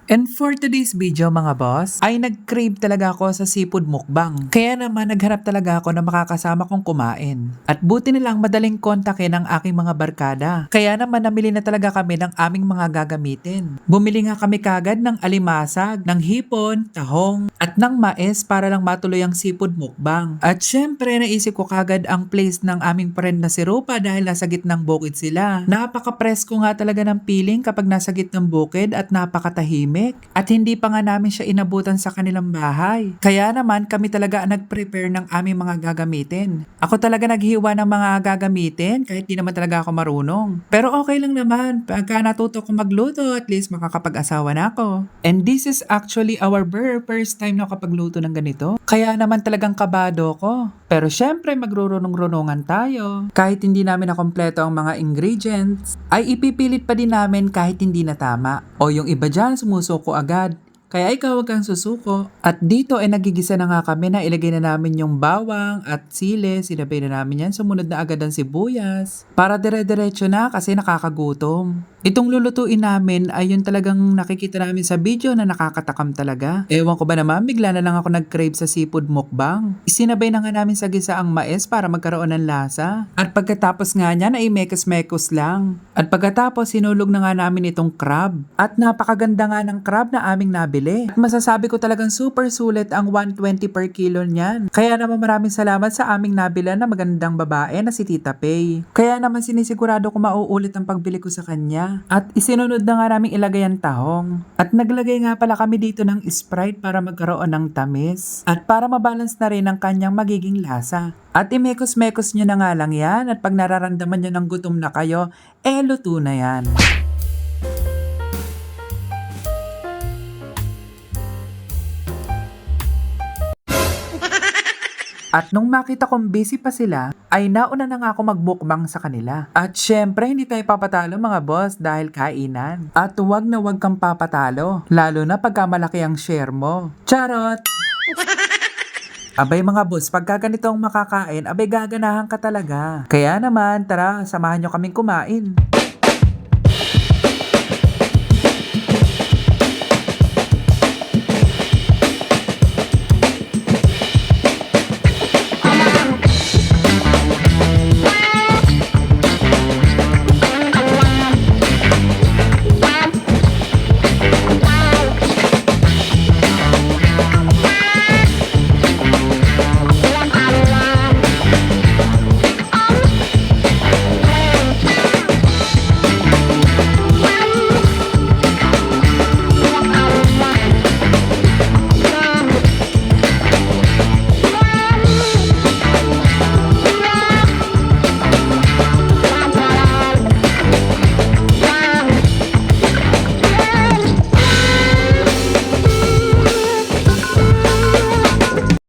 And for today's video mga boss, ay nag-crave talaga ako sa seafood mukbang. Kaya naman naghanap talaga ako na makakasama kong kumain. At buti nilang madaling kontakin ang aking mga barkada. Kaya naman namili na talaga kami ng aming mga gagamitin. Bumili nga kami kagad ng alimasag, ng hipon, tahong, at ng mais para lang matuloy ang seafood mukbang. At syempre naisip ko kagad ang place ng aming friend na si Rupa dahil nasa gitnang bukid sila. Napaka-presko nga talaga ng feeling kapag nasa gitnang bukid at napakatahimik. At hindi pa nga namin siya inabutan sa kanilang bahay. Kaya naman kami talaga ang nag-prepare ng aming mga gagamitin. Ako talaga naghiwa ng mga gagamitin kahit di naman talaga ako marunong. Pero okay lang naman. Pagka natuto ko magluto, at least makakapag-asawa na ako. And this is actually our very first time na kapagluto ng ganito. Kaya naman talagang kabado ko. Pero syempre magrurunong-runungan tayo. Kahit hindi namin nakompleto ang mga ingredients, ay ipipilit pa din namin kahit hindi na tama. O yung iba dyan sumusuko agad. Kaya ikaw wag kang susuko. At dito ay nagigisa na nga kami na ilagay na namin yung bawang at sili. Sinabay na namin yan. Sumunod na agad ang sibuyas. Para dire-diretso na kasi nakakagutom. Itong lulutuin namin ay yun talagang nakikita namin sa video na nakakatakam talaga. Ewan ko ba naman, bigla na lang ako nag-crave sa seafood mukbang. Isinabay na nga namin sa gisa ang mais para magkaroon ng lasa. At pagkatapos nga niyan ay mekos-mekos lang. At pagkatapos sinulog na nga namin itong crab. At napakaganda nga ng crab na aming nabili. At masasabi ko talagang super sulit ang 120 per kilo niyan. Kaya naman maraming salamat sa aming nabila na magandang babae na si Tita Pay. Kaya naman sinisigurado ko mauulit ang pagbili ko sa kanya. At isinunod na nga namin ilagay ang tahong. At naglagay nga pala kami dito ng Sprite para magkaroon ng tamis. At para mabalance na rin ang kanyang magiging lasa. At imekos-mekos nyo na nga lang yan. At pag nararamdaman nyo ng gutom na kayo, luto na yan. At nung makita kong busy pa sila, ay nauna na nga ako magmukbang sa kanila. At syempre, hindi tayo papatalo mga boss dahil kainan. At huwag na huwag kang papatalo, lalo na pagka malaki ang share mo. Charot! Abay mga boss, pagka ganito ang makakain, abay gaganahan ka talaga. Kaya naman, tara, samahan nyo kaming kumain.